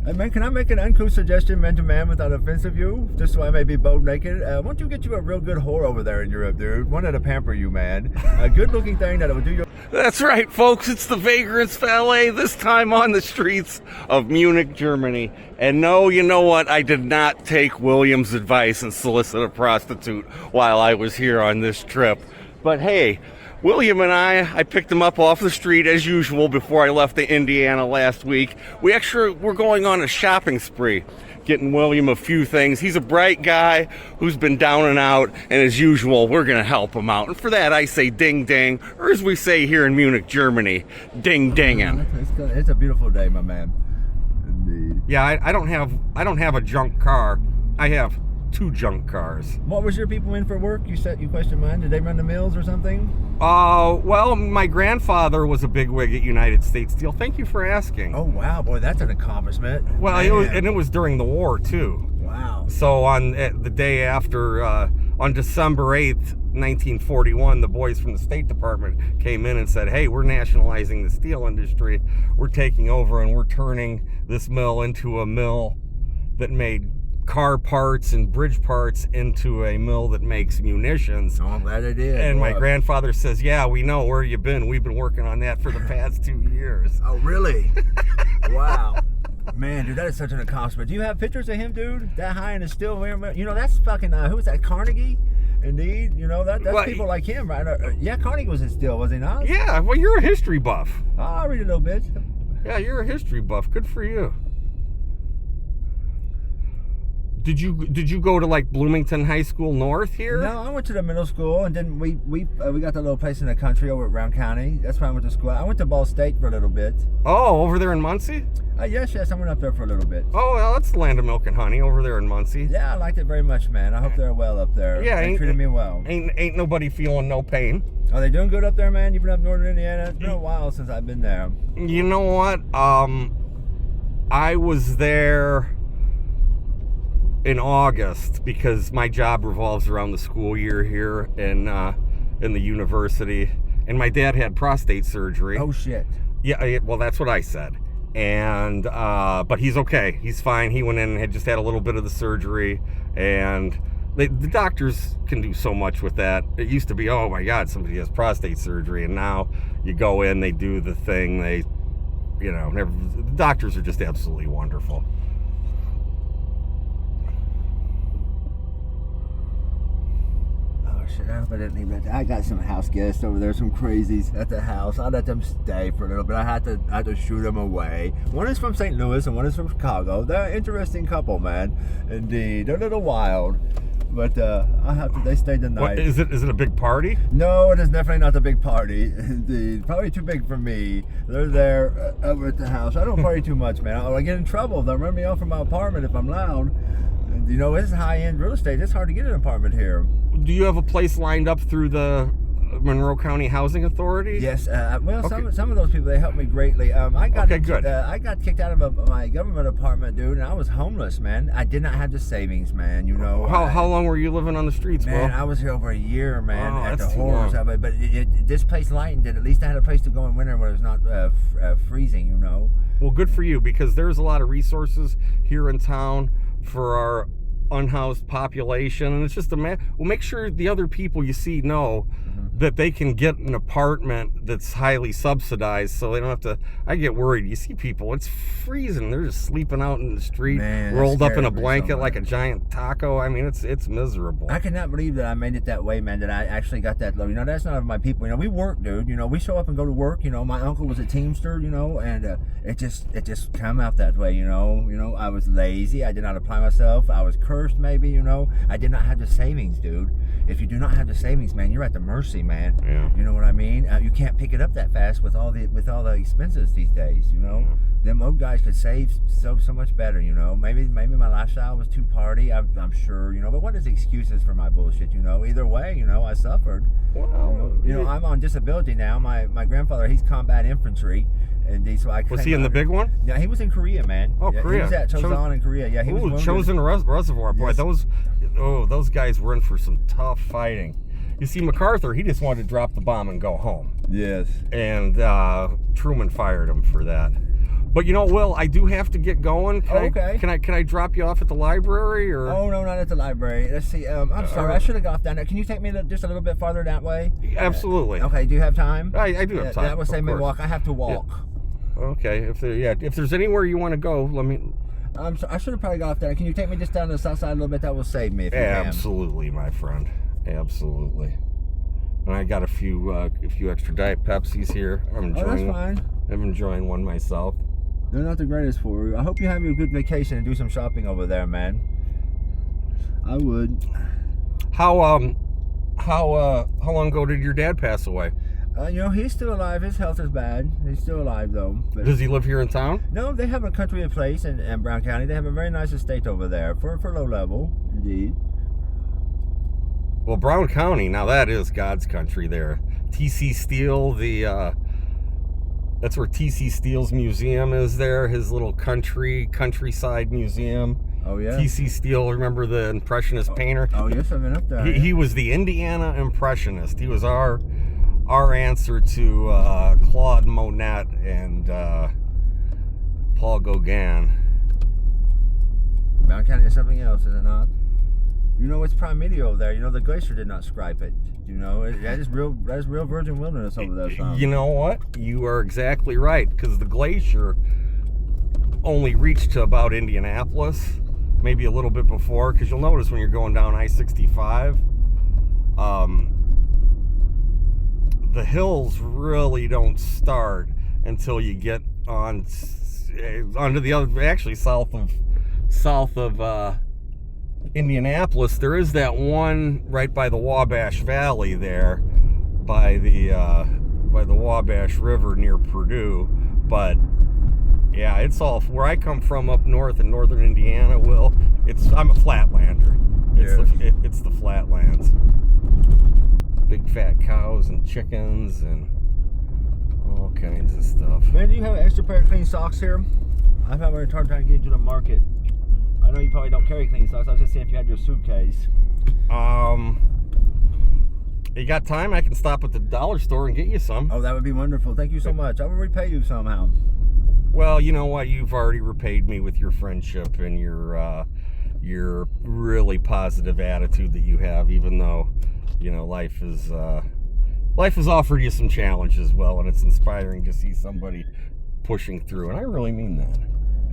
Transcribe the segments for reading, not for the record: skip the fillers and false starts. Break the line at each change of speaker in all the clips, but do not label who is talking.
Hey man, can I make an uncouth suggestion, man to man, without offensive you? Just so I may be bold naked. Why don't you get you a real good whore over there in Europe, dude? One that'll pamper you, man. A good looking thing that will do your...
That's right, folks. It's the Vagrant's Valet, this time on the streets of Munich, Germany. And no, you know what? I did not take William's advice and solicit a prostitute while I was here on this trip. But hey, William and I picked him up off the street as usual before I left to Indiana last week. We're going on a shopping spree, getting William a few things. He's a bright guy who's been down and out, and as usual, we're going to help him out. And for that, I say ding ding, or as we say here in Munich, Germany, ding dinging.
It's a beautiful day, my man. Indeed.
Yeah, I don't have a junk car. I have 2 junk cars.
What was your people in for work? You questioned mine. Did they run the mills or something?
Well, my grandfather was a bigwig at United States Steel. Thank you for asking.
Oh wow, boy, that's an accomplishment.
Well, it was during the war too.
Wow.
So on the day after, on December 8th, 1941, the boys from the State Department came in and said, "Hey, we're nationalizing the steel industry. We're taking over and we're turning this mill into a mill that made car parts and bridge parts into a mill that makes munitions."
Oh, I'm glad I did.
And my grandfather says, "Yeah, we know where you've been. We've been working on that for the past 2 years."
Oh, really? Wow. Man, dude, that is such an accomplishment. Do you have pictures of him, dude? That high in the steel? You know, that's fucking, who was that, Carnegie? Indeed. You know, that's people like him, right? Yeah, Carnegie was in steel, was he not?
Yeah, well, you're a history buff.
Oh, I read a little bit.
Yeah, you're a history buff. Good for you. Did you go to like Bloomington High School North here?
No, I went to the middle school, and then we got that little place in the country over at Brown County. That's where I went to school. I went to Ball State for a little bit.
Oh, over there in Muncie?
Yes, I went up there for a little bit.
Oh, well, that's the land of milk and honey over there in Muncie.
Yeah, I liked it very much, man. I hope they're well up there.
Yeah,
they treated me well.
Ain't nobody feeling no pain.
Are they doing good up there, man? You've been up northern Indiana? It's been a while since I've been there.
You know what? I was there in August because my job revolves around the school year here in the university, and my dad had prostate surgery.
Oh shit.
Yeah, well, that's what I said. And but he's okay. He's fine. He went in and had just had a little bit of the surgery, and the doctors can do so much with that. It used to be, oh my God, somebody has prostate surgery, and now you go in, they do the thing. The doctors are just absolutely wonderful.
Shit, I hope I didn't leave that. I got some house guests over there, some crazies at the house. I let them stay for a little bit. I had to shoot them away. One is from St. Louis and one is from Chicago. They're an interesting couple, man. Indeed, they're a little wild, but they stayed the night.
What, is it a big party?
No, it is definitely not the big party. Indeed, probably too big for me. They're there over at the house. I don't party too much, man. I get in trouble. They'll run me off from my apartment if I'm loud. You know, it's high-end real estate. It's hard to get an apartment here.
Do you have a place lined up through the Monroe County Housing Authority?
Yes. Well,
okay.
some of those people, they helped me greatly. I got kicked out of my government apartment, dude, and I was homeless, man. I did not have the savings, man. You know.
How long were you living on the streets,
man?
Will?
I was here over a year, man.
Oh,
at
that's
the horrors of it. But this place lightened it. At least I had a place to go in winter where it was not freezing. You know.
Well, good for you, because there's a lot of resources here in town for our unhoused population, and it's just make sure the other people you see know that they can get an apartment that's highly subsidized, so they don't have to. I get worried. You see people, it's freezing, they're just sleeping out in the street, man, rolled up in a blanket like a giant taco. I mean, it's miserable. I
cannot believe that I made it that way, man, that I actually got that low. You know, that's not of my people. You know, we work, dude. You know, we show up and go to work. You know, my uncle was a Teamster, you know, and it just come out that way, you know. I was lazy. I did not apply myself. I was cursed, maybe, you know. I did not have the savings, dude. If you do not have the savings, man, you're at the mercy, man.
Yeah.
You know what I mean? You can't pick it up that fast with all the expenses these days, you know. Yeah. Them old guys could save so much better, you know. Maybe my lifestyle was too party, I'm sure, you know. But what is excuses for my bullshit, you know? Either way, you know, I suffered.
Well,
you know, I'm on disability now. My grandfather, he's combat infantry. And so
was he in the big one?
Yeah, he was in Korea, man.
Oh,
yeah,
Korea.
He was at Chosun in Korea. Yeah, he was wounded.
Chosin Reservoir. Boy,
yes.
those guys were in for some tough fighting. You see, MacArthur, he just wanted to drop the bomb and go home.
Yes.
And Truman fired him for that. But you know, Will, I do have to get going.
Okay.
Can I drop you off at the library or?
Oh no, not at the library. Let's see. I'm sorry, I should have got off down there. Can you take me just a little bit farther that way?
Absolutely.
Okay. Do you have time?
I do have time.
That would save me walk. I have to walk.
Yeah. Okay. If there's anywhere you want to go, let me.
I should have probably got off there. Can you take me just down to the south side a little bit? That will save me if you can.
Absolutely, my friend. Absolutely. And I got a few extra Diet Pepsis here.
That's fine.
I'm enjoying one myself.
They're not the greatest for you. I hope you have a good vacation and do some shopping over there, man. I would.
How long ago did your dad pass away?
He's still alive. His health is bad. He's still alive though. But
does he live here in town?
No, they have a country place in Brown County. They have a very nice estate over there for low level, indeed.
Well, Brown County, now that is God's country there. T.C. Steele, that's where T.C. Steele's museum is there, his little countryside museum.
Oh, yeah?
T.C. Steele, remember the Impressionist painter?
Oh, yes, I've been up there.
He was the Indiana Impressionist. He was our answer to Claude Monet and Paul Gauguin.
Brown County is something else, is it not? It's primordial there. The glacier did not scrape it. That is real virgin wilderness over there. Son.
You know what? You are exactly right, because the glacier only reached to about Indianapolis, maybe a little bit before, because you'll notice when you're going down I-65, the hills really don't start until you get onto the other, actually south of Indianapolis. There is that one right by the Wabash Valley there, by the Wabash River near Purdue. But yeah, it's all where I come from up north in northern Indiana. I'm a flatlander. It's the flatlands. Big fat cows and chickens and all kinds of stuff.
Man, do you have an extra pair of clean socks here? I've had a hard time getting into the market. I know you probably don't carry clean socks. I was just seeing if you had your suitcase.
You got time? I can stop at the dollar store and get you some.
Oh, that would be wonderful. Thank you so much. I will repay you somehow.
Well, you know what? You've already repaid me with your friendship and your really positive attitude that you have, even though, life has offered you some challenges, well, and it's inspiring to see somebody pushing through, and I really mean that.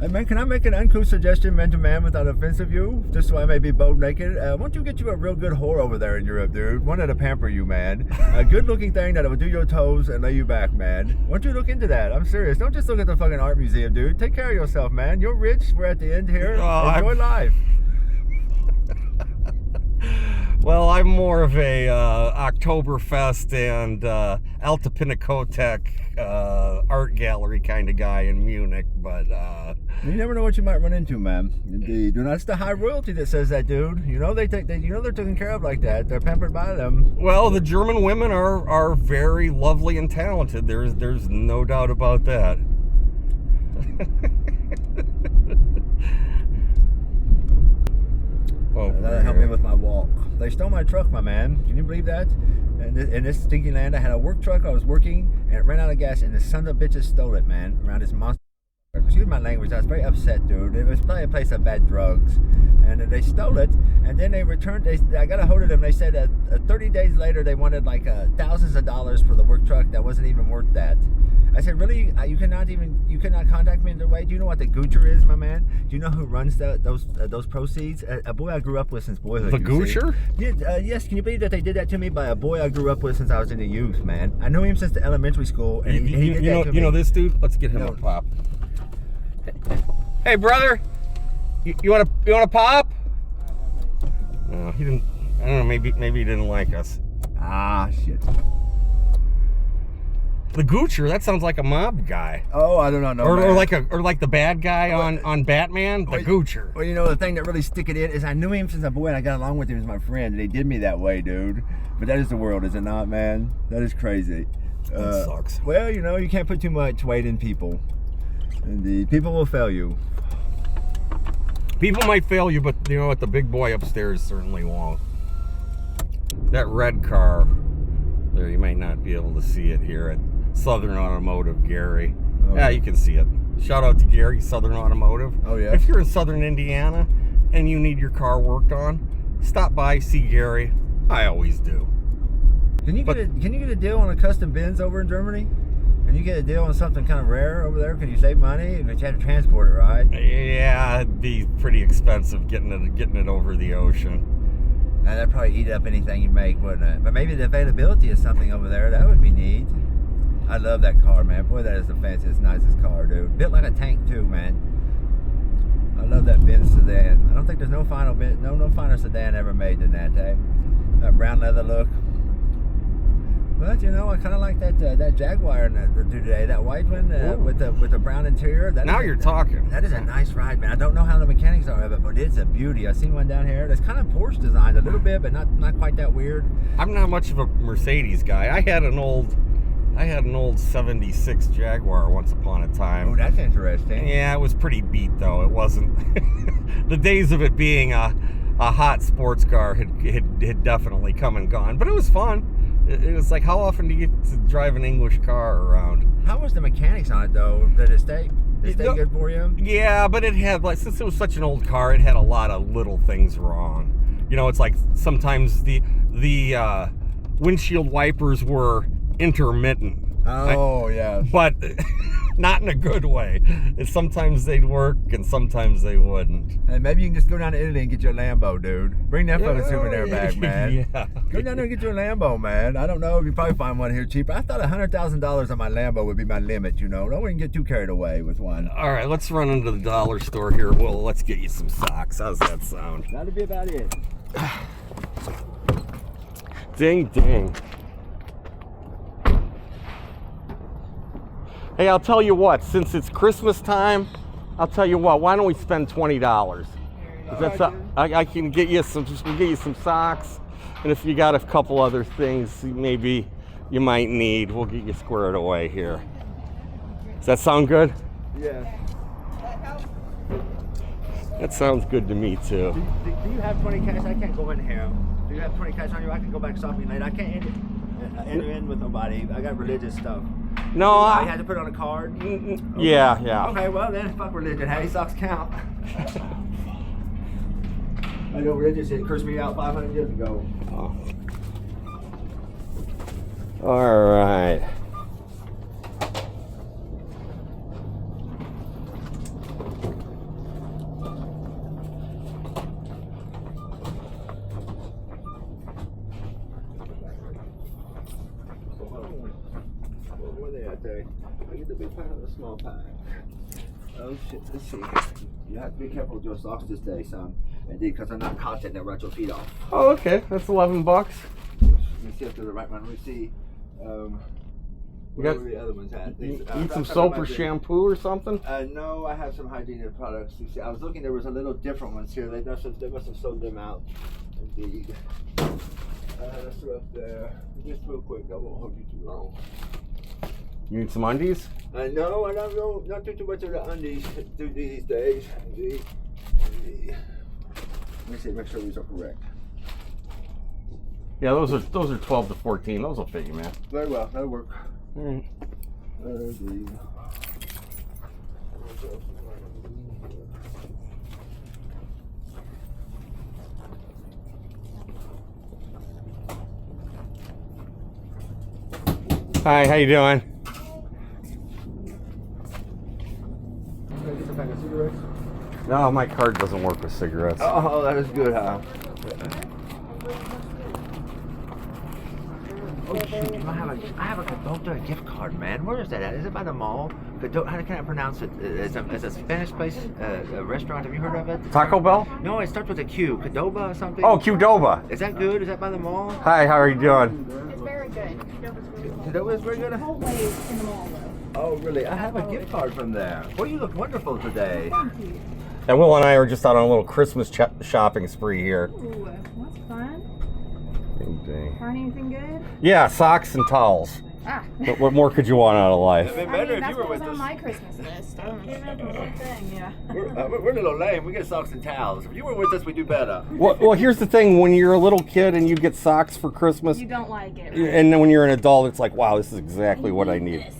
Hey man, can I make an uncouth suggestion, man to man, without offensive you? Just so I may be bold naked. Why don't you get you a real good whore over there in Europe, dude? One that'll pamper you, man. A good-looking thing that'll do your toes and lay you back, man. Why don't you look into that? I'm serious. Don't just look at the fucking art museum, dude. Take care of yourself, man. You're rich. We're at the end here. Enjoy life.
Well, I'm more of a Oktoberfest and Alta Pinakotek art gallery kind of guy in Munich, but
you never know what you might run into, man. Indeed, and that's the high royalty that says that, dude. They're taken care of like that. They're pampered by them.
Well, the German women are very lovely and talented. There's no doubt about that.
Oh, that'll help me with my walk. They stole my truck, my man. Can you believe that? In this stinky land, I had a work truck. I was working, and it ran out of gas, and the son of a bitches stole it, man. Around this monster. Excuse my language. I was very upset, dude. It was probably a place of bad drugs, and they stole it. And then they returned. I got a hold of them. They said 30 days later they wanted like thousands of dollars for the work truck that wasn't even worth that. I said, really? You cannot contact me in their way? Do you know what the Goocher is, my man? Do you know who runs those proceeds? A boy I grew up with since boyhood.
The Goocher?
Yeah, yes. Can you believe that they did that to me by a boy I grew up with since I was in the youth, man? I knew him since the elementary school, and he did that to me.
You know this dude? Let's get him a pop. Hey, brother, you want a pop? No, he didn't. I don't know. Maybe he didn't like us.
Ah, shit.
The Goocher, that sounds like a mob guy.
Oh, I don't know.
Or like the bad guy on Batman, the Goocher.
Well, the thing that really stick it in is I knew him since a boy and I got along with him as my friend, and he did me that way, dude. But that is the world, is it not, man? That is crazy.
That sucks.
Well, you can't put too much weight in people. Indeed, people will fail you.
People might fail you, but you know what? The big boy upstairs certainly won't. That red car there, you might not be able to see it here at Southern Automotive, Gary. Oh. Yeah, you can see it. Shout out to Gary, Southern Automotive.
Oh, yeah?
If you're in Southern Indiana and you need your car worked on, stop by, see Gary. I always do.
Can you get a deal on a custom Benz over in Germany? Can you get a deal on something kind of rare over there? Can you save money? But you have to transport it, right?
Yeah, it'd be pretty expensive getting it over the ocean.
Now, that'd probably eat up anything you make, wouldn't it? But maybe the availability of something over there, that would be neat. I love that car, man. Boy, that is the fanciest, nicest car, dude. Built like a tank, too, man. I love that Benz sedan. I don't think there's no finer sedan ever made than that, eh? That brown leather look. But you know, I kind of like that Jaguar today, that white one with the brown interior.
Now you're talking.
That is a nice ride, man. I don't know how the mechanics are of it, but it's a beauty. I seen one down here. That's kind of Porsche designed a little bit, but not quite that weird.
I'm not much of a Mercedes guy. I had an old 76 Jaguar once upon a time.
Oh, that's interesting.
Yeah, it was pretty beat though. It wasn't. The days of it being a hot sports car had definitely come and gone, but it was fun. It was like, how often do you get to drive an English car around?
How was the mechanics on it though? Did it stay good for you?
Yeah, but it had, like, since it was such an old car, it had a lot of little things wrong. You know, it's like sometimes the windshield wipers were intermittent.
Oh, yeah.
But not in a good way. Sometimes they'd work and sometimes they wouldn't.
And maybe you can just go down to Italy and get your Lambo, dude. Bring that fucking souvenir back, man.
Yeah.
Go down there and get your Lambo, man. I don't know if you probably find one here cheaper. I thought $100,000 on my Lambo would be my limit, you know. I wouldn't get too carried away with one.
All right, let's run into the dollar store here. Well, let's get you some socks. How's that sound?
That'll be about it.
Ding, ding. Hey, I'll tell you what, since it's Christmas time, I'll tell you what, why don't we spend $20? I can get you some socks, and if you got a couple other things maybe you might need, we'll get you squared away here. Does that sound good?
Yeah.
That sounds good to me too.
Do you have 20 cash? I can't go in here. Do you have 20 cash on you? I can go back shopping later. I can't enter in with nobody. I got religious stuff.
No,
I had to put it on a card.
Okay. Yeah.
Okay, well then, fuck religion. Hey, socks count. I know religion said cursed me out 500 years ago.
Oh. All right.
Where they at there? I get the big pie or the small pie? Oh shit, let's see. You have to be careful with your socks this day, son. Indeed, because they're not content that rot your feet off.
Oh, okay. That's $11.
Let me see if they're the right one. Let me see. Where were the other ones at?
Need some soap or shampoo or something?
No, I have some hygiene products. You see, I was looking, there was a little different ones here. They must have sold them out. Indeed. That's up there. Just real quick, I won't hold you too long.
You need some undies?
No, I don't know. Not too much of the undies these days. Indeed. Let me see, make sure these are correct.
Yeah, those are 12 to 14. Those will fit you, man.
Very well, that'll work.
All right.
Indeed.
Hi, how you doing?
Can I get some pack of cigarettes?
No, my card doesn't work with cigarettes.
Oh, that is good, huh? Oh shoot, I have a Cadota gift card, man. Where is that at? Is it by the mall? How can I pronounce it? It's a Spanish place, a restaurant. Have you heard of it?
Taco Bell?
No, it starts with a Q. Cadoba or something?
Oh, Qdoba.
Is that good? Is that by the mall?
Hi, how are you doing?
It's very good.
Cadoba is very good?
The whole way is in the mall, though.
Oh, really? I have a gift card from there. Well, you look wonderful today.
Thank you.
And Will and I are just out on a little Christmas shopping spree here.
Ooh, that's fun.
Dang.
Find anything good?
Yeah, socks and towels.
Ah.
What more could you want out of life?
It'd be
I
better
mean,
if
that's
you were
what was
with
on
us.
my Christmas list. I don't know. The same thing, yeah.
We're a little lame. We get socks and towels. If you were with us, we do better.
Well, here's the thing. When you're a little kid and you get socks for Christmas,
You don't like it, right?
and then when you're an adult, it's like, wow, this is exactly what I need.
This.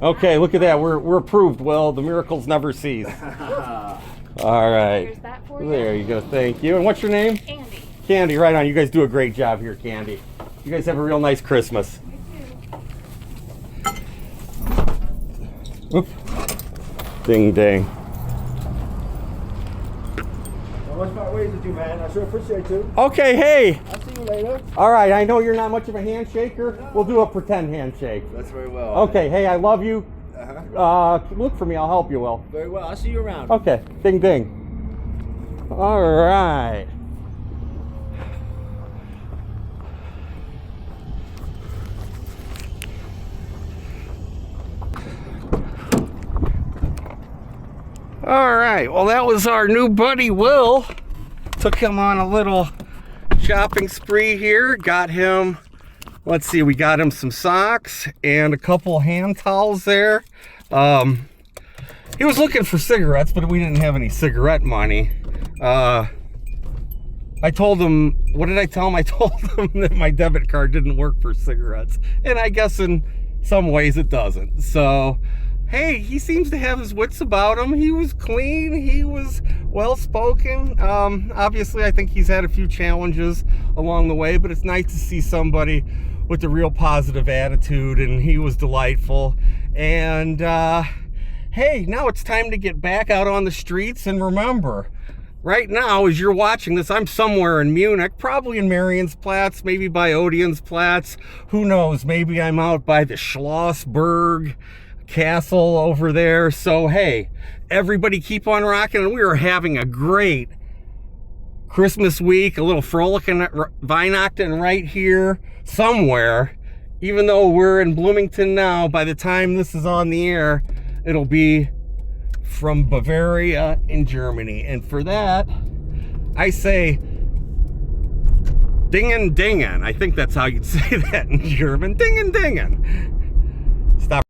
Okay, look at that. We're approved. Well, the miracles never cease. All right.
Here's that for you.
There you go. Thank you. And what's your name?
Andy.
Candy. Right on. You guys do a great job here, Candy. You guys have a real nice Christmas. Oop. Ding ding.
Well, what's my ways with you, man? I sure appreciate you.
Okay, hey.
I'll see you later.
All right, I know you're not much of a handshaker. We'll do a pretend handshake.
That's very well.
Okay, hey, I love you.
Uh-huh.
Look for me. I'll help you, Will.
Very well. I'll see you around.
Okay, ding ding. All right. All right, well, that was our new buddy, Will. Took him on a little shopping spree here. Got him, let's see, we got him some socks and a couple hand towels there. He was looking for cigarettes, but we didn't have any cigarette money. I told him, what did I tell him? I told him that my debit card didn't work for cigarettes. And I guess in some ways it doesn't. So, hey, he seems to have his wits about him. He was clean. He was well-spoken. Obviously, I think he's had a few challenges along the way, but it's nice to see somebody with a real positive attitude, and he was delightful. And, hey, now it's time to get back out on the streets. And remember, right now, as you're watching this, I'm somewhere in Munich, probably in Mariensplatz, maybe by Odeonsplatz. Who knows? Maybe I'm out by the Schlossberg Castle over there. So, hey, everybody keep on rocking. And we are having a great Christmas week, a little frolicking at Weihnachten right here somewhere. Even though we're in Bloomington now, by the time this is on the air, it'll be from Bavaria in Germany. And for that, I say dingen dingen. I think that's how you'd say that in German. Dingen dingen.